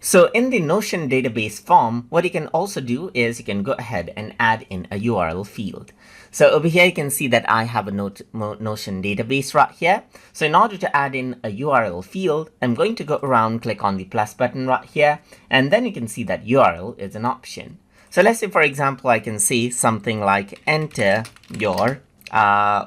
So in the Notion database form, what you can also do is you can go ahead and add in a URL field. So over here, you can see that I have a Notion database right here. So in order to add in a URL field, I'm going to go around, click on the plus button right here, and then you can see that URL is an option. So let's say, for example, I can say something like enter your a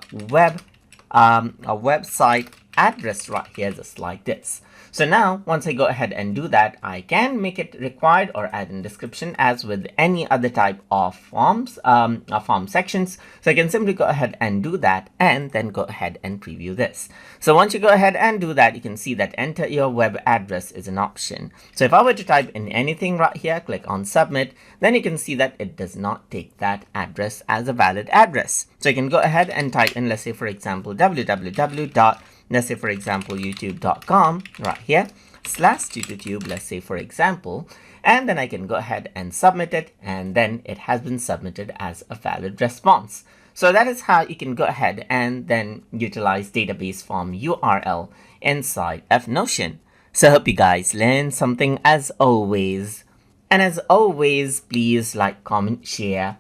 website address right here, just like this. So now, once I go ahead and do that, I can make it required or add in description as with any other type of forms, form sections. So I can simply go ahead and do that and then go ahead and preview this. So once you go ahead and do that, you can see that enter your web address is an option. So if I were to type in anything right here, click on submit, then you can see that it does not take that address as a valid address. So you can go ahead and type in, let's say, for example, youtube.com right here /tututube, let's say, for example, and then I can go ahead and submit it, and then it has been submitted as a valid response. So that is how you can go ahead and then utilize database form URL inside of Notion. So I hope you guys learned something as always. And as always, please like, comment, share,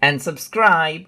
and subscribe.